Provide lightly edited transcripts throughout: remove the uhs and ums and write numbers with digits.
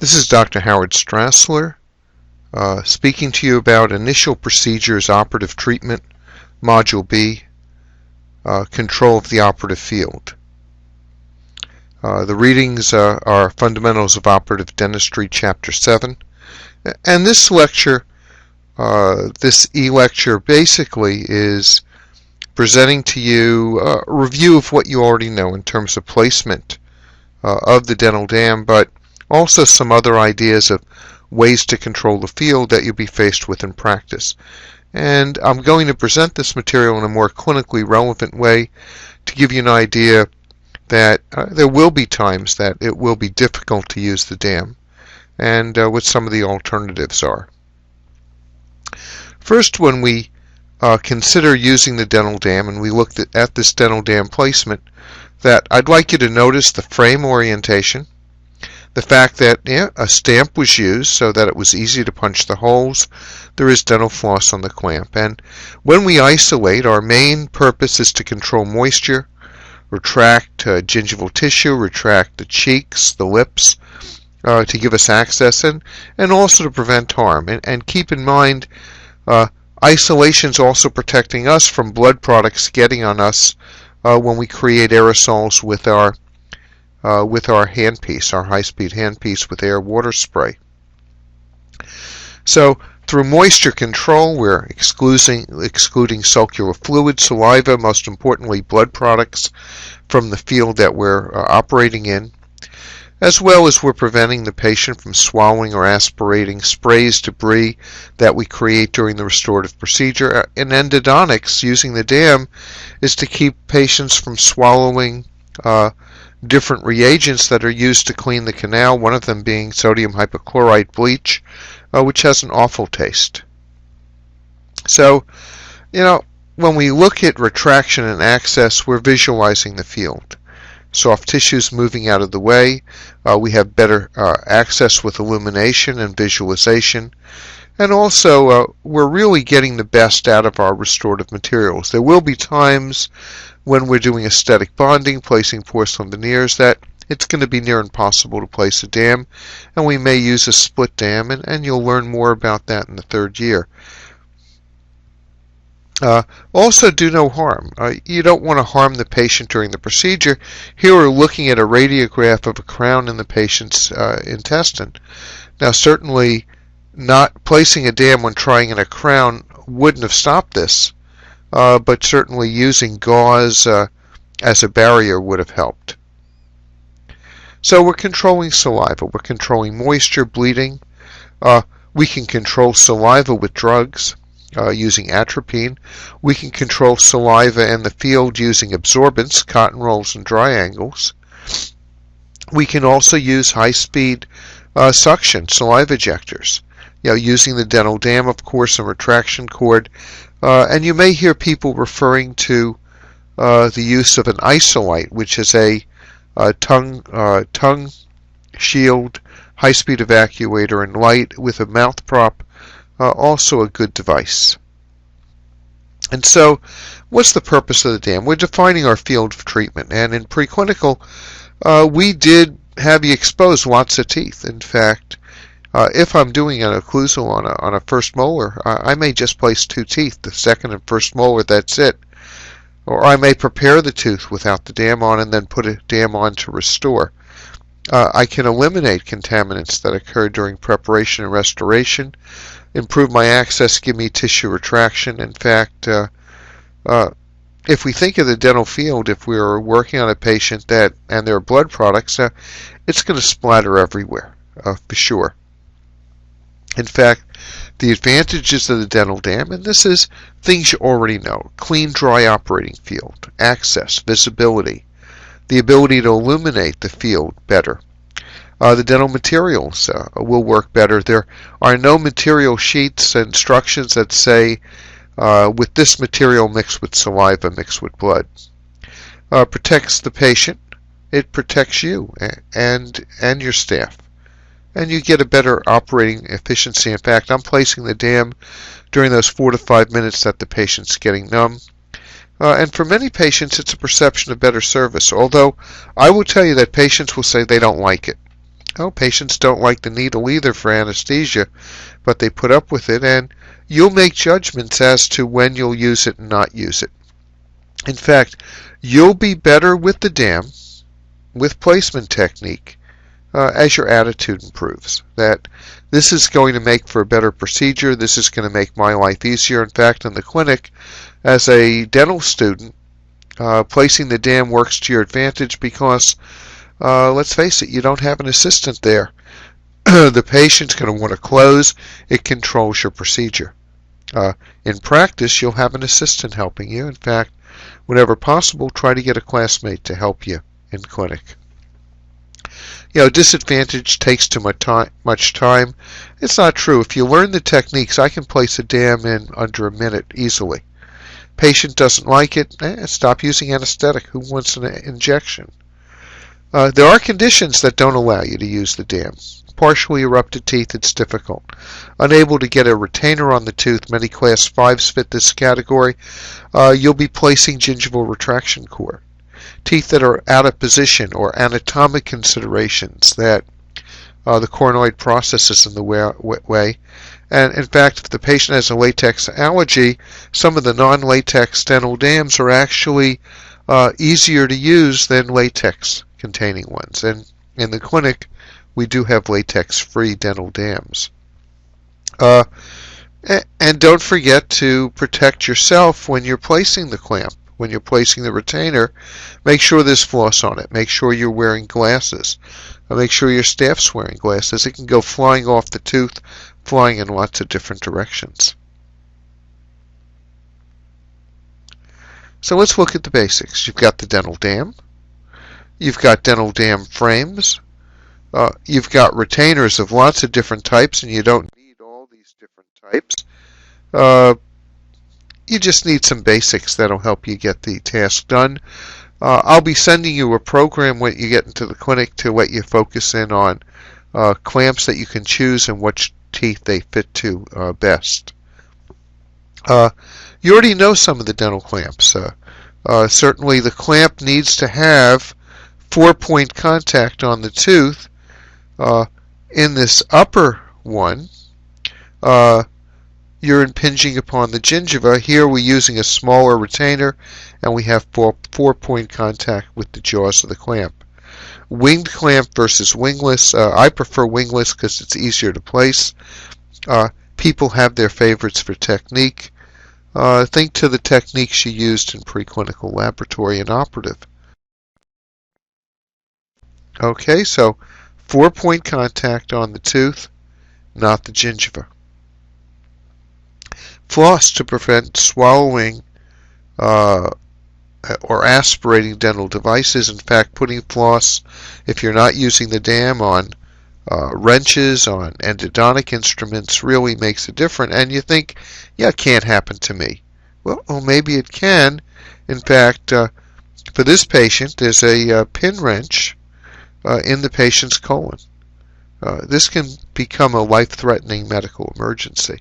This is Dr. Howard Strassler speaking to you about Initial Procedures Operative Treatment, Module B, Control of the Operative Field. The readings are Fundamentals of Operative Dentistry, Chapter 7. And this lecture, this e-lecture basically is presenting to you a review of what you already know in terms of placement of the dental dam, but also some other ideas of ways to control the field that you'll be faced with in practice. And I'm going to present this material in a more clinically relevant way to give you an idea that there will be times that it will be difficult to use the dam, and what some of the alternatives are. First, when we consider using the dental dam and we look at this dental dam placement, that I'd like you to notice the frame orientation, the fact that a stamp was used so that it was easy to punch the holes. There is dental floss on the clamp. And when we isolate, our main purpose is to control moisture, retract gingival tissue, retract the cheeks, the lips, to give us access, and also to prevent harm. And keep in mind, isolation is also protecting us from blood products getting on us when we create aerosols with our handpiece, our high-speed handpiece with air-water spray. So through moisture control, we're excluding sulcular fluid, saliva, most importantly blood products from the field that we're operating in, as well as we're preventing the patient from swallowing or aspirating sprays, debris that we create during the restorative procedure. In endodontics, using the dam is to keep patients from swallowing different reagents that are used to clean the canal, one of them being sodium hypochlorite bleach, which has an awful taste. So, when we look at retraction and access, we're visualizing the field. Soft tissues moving out of the way, we have better access with illumination and visualization, and also we're really getting the best out of our restorative materials. There will be times when we're doing aesthetic bonding, placing porcelain veneers, that it's going to be near impossible to place a dam, and we may use a split dam, and you'll learn more about that in the third year. Also, do no harm. You don't want to harm the patient during the procedure. Here we're looking at a radiograph of a crown in the patient's intestine. Now, certainly not placing a dam when trying in a crown wouldn't have stopped this, but certainly using gauze as a barrier would have helped. So we're controlling saliva, we're controlling moisture, bleeding. We can control saliva with drugs using atropine. We can control saliva in the field using absorbents, cotton rolls, and dry angles. We can also use high-speed suction, saliva ejectors, using the dental dam, of course, and retraction cord. And you may hear people referring to the use of an isolite, which is a tongue shield, high-speed evacuator, and light with a mouth prop, also a good device. And so, what's the purpose of the dam? We're defining our field of treatment, and in preclinical, we did have you expose lots of teeth. In fact, if I'm doing an occlusal on a first molar, I may just place 2 teeth, the second and first molar, that's it. Or I may prepare the tooth without the dam on and then put a dam on to restore. I can eliminate contaminants that occur during preparation and restoration, improve my access, give me tissue retraction. In fact, if we think of the dental field, if we're working on a patient and there are blood products, it's going to splatter everywhere, for sure. In fact, the advantages of the dental dam, and this is things you already know: clean, dry operating field, access, visibility, the ability to illuminate the field better. The dental materials will work better. There are no material sheets and instructions that say, with this material mixed with saliva, mixed with blood. Protects the patient. It protects you and your staff. And you get a better operating efficiency. In fact, I'm placing the dam during those 4 to 5 minutes that the patient's getting numb. And for many patients, it's a perception of better service, although I will tell you that patients will say they don't like it. Well, patients don't like the needle either for anesthesia, but they put up with it, and you'll make judgments as to when you'll use it and not use it. In fact, you'll be better with the dam, with placement technique, as your attitude improves. That this is going to make for a better procedure. This is going to make my life easier. In fact, in the clinic, as a dental student, placing the dam works to your advantage because, let's face it, you don't have an assistant there. The patient's going to want to close. It controls your procedure. In practice, you'll have an assistant helping you. In fact, whenever possible, try to get a classmate to help you in clinic. Disadvantage takes too much time. It's not true. If you learn the techniques, I can place a dam in under a minute easily. Patient doesn't like it, stop using anesthetic. Who wants an injection? There are conditions that don't allow you to use the dam. Partially erupted teeth, it's difficult. Unable to get a retainer on the tooth, many class 5s fit this category. You'll be placing gingival retraction core. Teeth that are out of position or anatomic considerations that the coronoid process is in the way. And in fact, if the patient has a latex allergy, some of the non-latex dental dams are actually easier to use than latex-containing ones. And in the clinic, we do have latex-free dental dams. And don't forget to protect yourself when you're placing the clamp. When you're placing the retainer, make sure there's floss on it. Make sure you're wearing glasses. Make sure your staff's wearing glasses. It can go flying off the tooth, flying in lots of different directions. So let's look at the basics. You've got the dental dam. You've got dental dam frames. You've got retainers of lots of different types, and you don't need all these different types. You just need some basics that'll help you get the task done. I'll be sending you a program when you get into the clinic to let you focus in on clamps that you can choose and which teeth they fit to best. You already know some of the dental clamps. Certainly the clamp needs to have 4-point contact on the tooth. In this upper one, you're impinging upon the gingiva. Here we're using a smaller retainer, and we have 4-point contact with the jaws of the clamp. Winged clamp versus wingless. I prefer wingless because it's easier to place. People have their favorites for technique. Think to the techniques you used in preclinical laboratory and operative. Okay, so 4-point contact on the tooth, not the gingiva. Floss to prevent swallowing or aspirating dental devices. In fact, putting floss, if you're not using the dam, on wrenches, on endodontic instruments really makes a difference. And you think, yeah, it can't happen to me. Well, maybe it can. In fact, for this patient, there's a pin wrench in the patient's colon. This can become a life-threatening medical emergency.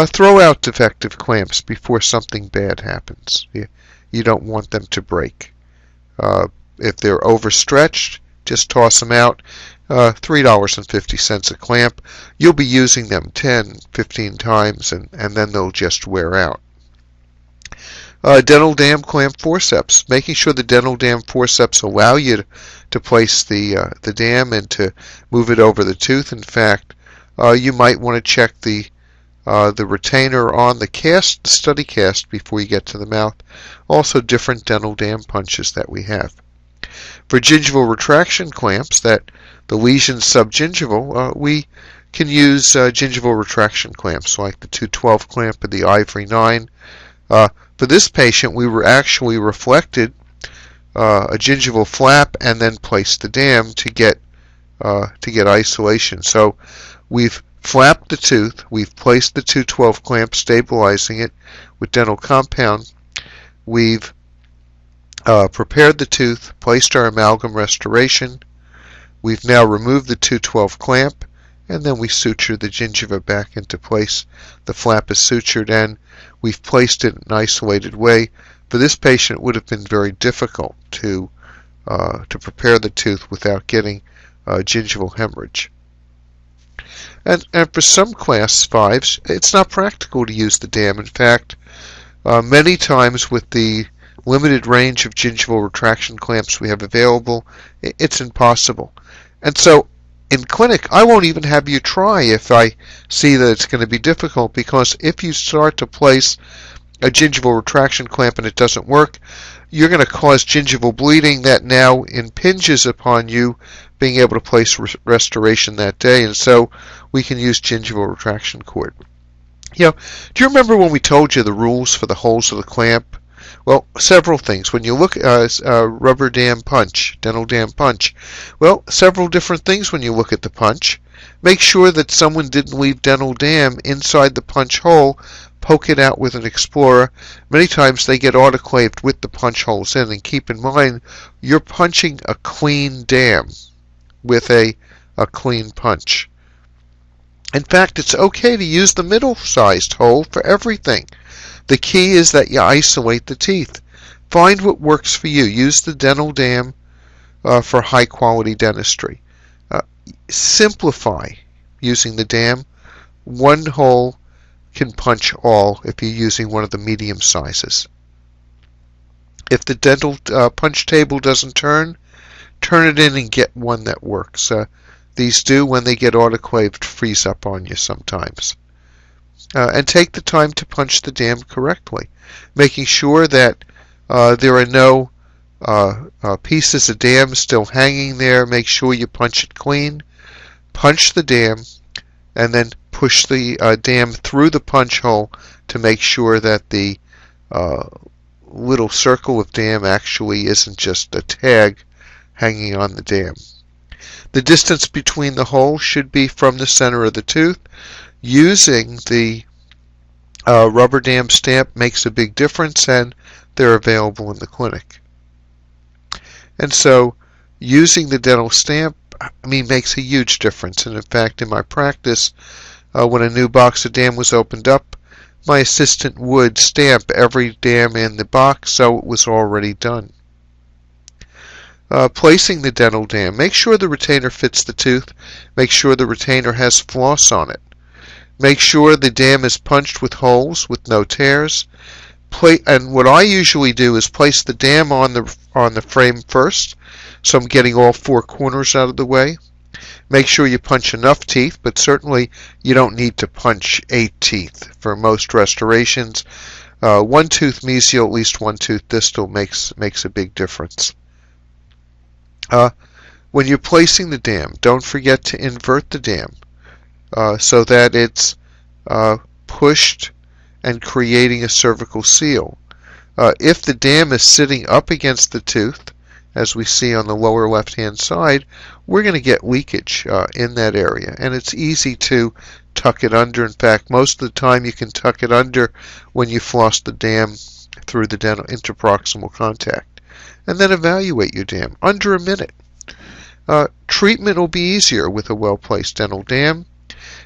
Throw out defective clamps before something bad happens. You don't want them to break. If they're overstretched, just toss them out. $3.50 a clamp. You'll be using them 10, 15 times, and then they'll just wear out. Dental dam clamp forceps. Making sure the dental dam forceps allow you to place the dam and to move it over the tooth. In fact, you might want to check the retainer on the cast, the study cast, before you get to the mouth. Also, different dental dam punches that we have. For gingival retraction clamps, that the lesion's subgingival, we can use gingival retraction clamps like the 212 clamp and the Ivory 9. For this patient, we were actually reflected a gingival flap and then placed the dam to get isolation. So we've flapped the tooth, we've placed the 212 clamp, stabilizing it with dental compound. We've prepared the tooth, placed our amalgam restoration. We've now removed the 212 clamp, and then we suture the gingiva back into place. The flap is sutured, and we've placed it in an isolated way. For this patient, it would have been very difficult to to prepare the tooth without getting gingival hemorrhage. And for some class 5s, it's not practical to use the dam. In fact, many times with the limited range of gingival retraction clamps we have available, it's impossible. And so in clinic, I won't even have you try if I see that it's going to be difficult, because if you start to place a gingival retraction clamp and it doesn't work, you're going to cause gingival bleeding that now impinges upon you being able to place restoration that day, and so we can use gingival retraction cord. Do you remember when we told you the rules for the holes of the clamp? Well, several things. When you look at rubber dam punch, dental dam punch, well, several different things when you look at the punch. Make sure that someone didn't leave dental dam inside the punch hole. Poke it out with an explorer. Many times they get autoclaved with the punch holes in, and keep in mind you're punching a clean dam with a clean punch. In fact, it's okay to use the middle-sized hole for everything. The key is that you isolate the teeth. Find what works for you. Use the dental dam for high-quality dentistry. Simplify using the dam. One hole can punch all if you're using one of the medium sizes. If the dental punch table doesn't turn it in and get one that works. These do, when they get autoclaved, freeze up on you sometimes. And take the time to punch the dam correctly, making sure that there are no pieces of dam still hanging there. Make sure you punch it clean. Punch the dam, and then push the dam through the punch hole to make sure that the little circle of dam actually isn't just a tag hanging on the dam. The distance between the holes should be from the center of the tooth. Using the rubber dam stamp makes a big difference, and they're available in the clinic. And so using the dental stamp, makes a huge difference. And in fact, in my practice, when a new box of dam was opened up, my assistant would stamp every dam in the box so it was already done. Placing the dental dam. Make sure the retainer fits the tooth. Make sure the retainer has floss on it. Make sure the dam is punched with holes with no tears. And what I usually do is place the dam on the frame first, so I'm getting all four corners out of the way. Make sure you punch enough teeth, but certainly you don't need to punch 8 teeth for most restorations. One tooth mesial, at least one tooth distal makes a big difference. When you're placing the dam, don't forget to invert the dam so that it's pushed and creating a cervical seal. If the dam is sitting up against the tooth, as we see on the lower left-hand side, we're going to get leakage in that area, and it's easy to tuck it under. In fact, most of the time you can tuck it under when you floss the dam through the dental interproximal contact. And then evaluate your dam under a minute. Treatment will be easier with a well-placed dental dam.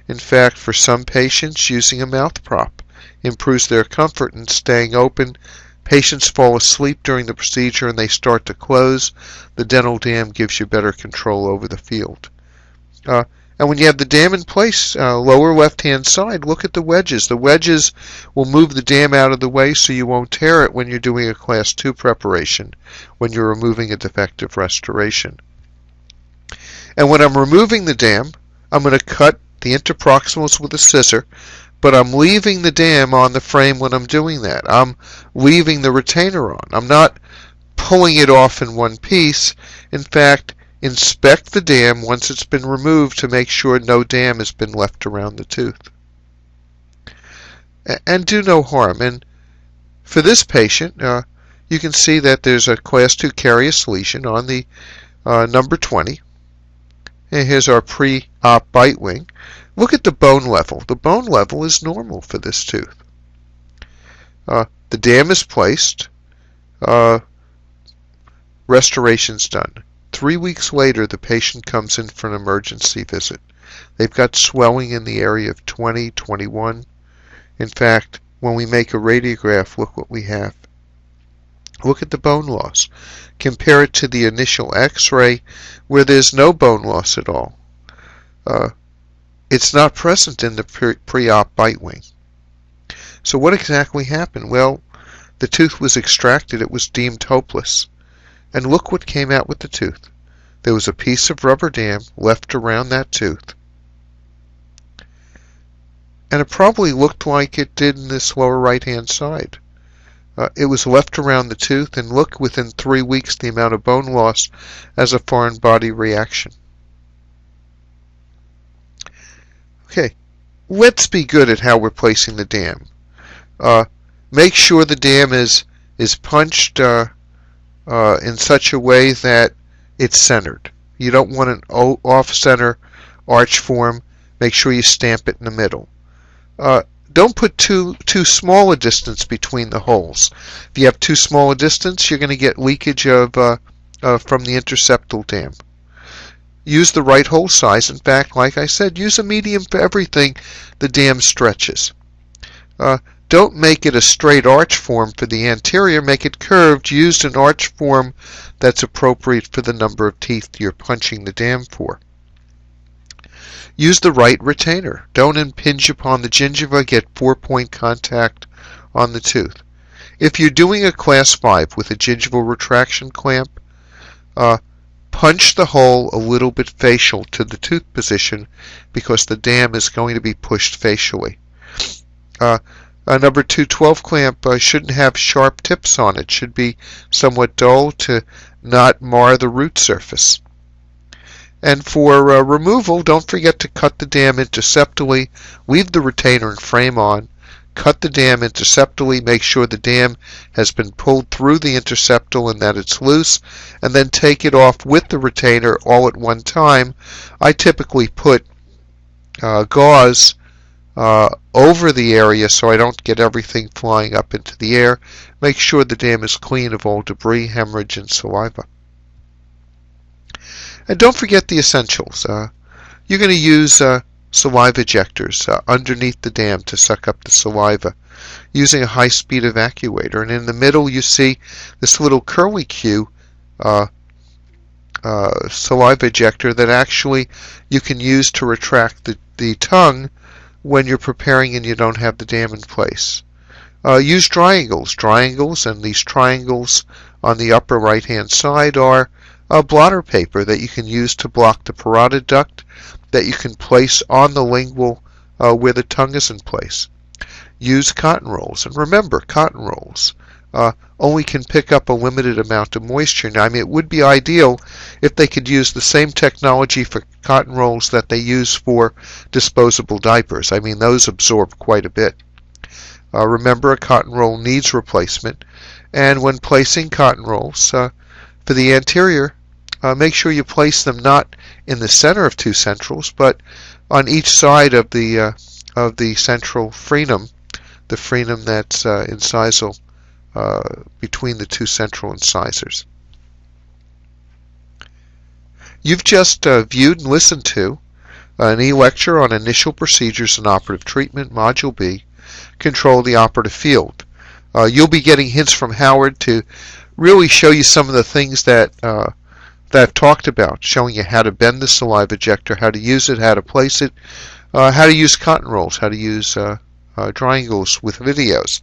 In fact, for some patients, using a mouth prop improves their comfort in staying open. Patients fall asleep during the procedure and they start to close. The dental dam gives you better control over the field. And when you have the dam in place, lower left-hand side, look at the wedges. The wedges will move the dam out of the way so you won't tear it when you're doing a Class 2 preparation, when you're removing a defective restoration. And when I'm removing the dam, I'm going to cut the interproximals with a scissor, but I'm leaving the dam on the frame when I'm doing that. I'm leaving the retainer on. I'm not pulling it off in one piece. In fact, inspect the dam once it's been removed to make sure no dam has been left around the tooth. And do no harm. And for this patient, you can see that there's a Class 2 carious lesion on the number 20. And here's our pre-op bite wing. Look at the bone level. The bone level is normal for this tooth. The dam is placed. Restoration's done. 3 weeks later, the patient comes in for an emergency visit. They've got swelling in the area of 20, 21. In fact, when we make a radiograph, look what we have. Look at the bone loss. Compare it to the initial x-ray where there's no bone loss at all. It's not present in the pre-op bite wing. So what exactly happened? Well, the tooth was extracted. It was deemed hopeless. And look what came out with the tooth. There was a piece of rubber dam left around that tooth. And it probably looked like it did in this lower right-hand side. It was left around the tooth, and look, within 3 weeks, the amount of bone loss as a foreign body reaction. Okay, let's be good at how we're placing the dam. Make sure the dam is punched in such a way that it's centered. You don't want an off-center arch form. Make sure you stamp it in the middle. Don't put too small a distance between the holes. If you have too small a distance, you're going to get leakage of from the interseptal dam. Use the right hole size. In fact, like I said, use a medium for everything the dam stretches. Don't make it a straight arch form for the anterior. Make it curved. Use an arch form that's appropriate for the number of teeth you're punching the dam for. Use the right retainer. Don't impinge upon the gingiva. Get 4-point contact on the tooth. If you're doing a class 5 with a gingival retraction clamp, punch the hole a little bit facial to the tooth position because the dam is going to be pushed facially. A number 212 clamp shouldn't have sharp tips on it. Should be somewhat dull to not mar the root surface. And for removal, don't forget to cut the dam interseptally. Leave the retainer and frame on. Cut the dam interseptally. Make sure the dam has been pulled through the interseptal and that it's loose. And then take it off with the retainer all at one time. I typically put gauze over the area so I don't get everything flying up into the air. Make sure the dam is clean of all debris, hemorrhage, and saliva. And don't forget the essentials. You're going to use saliva ejectors underneath the dam to suck up the saliva using a high-speed evacuator. And in the middle you see this little curlicue saliva ejector that actually you can use to retract the tongue when you're preparing and you don't have the dam in place. Use triangles. And these triangles on the upper right-hand side are blotter paper that you can use to block the parotid duct that you can place on the lingual where the tongue is in place. Use cotton rolls. And remember, cotton rolls only can pick up a limited amount of moisture. Now, I mean, it would be ideal if they could use the same technology for cotton rolls that they use for disposable diapers. I mean, those absorb quite a bit. Remember, a cotton roll needs replacement. And when placing cotton rolls for the anterior, make sure you place them not in the center of two centrals, but on each side of the central frenum, the frenum that's incisal between the two central incisors. You've just viewed and listened to an e-lecture on initial procedures and operative treatment, Module B, Control the Operative Field. You'll be getting hints from Howard to really show you some of the things that I've talked about, showing you how to bend the saliva ejector, how to use it, how to place it, how to use cotton rolls, how to use triangles with videos.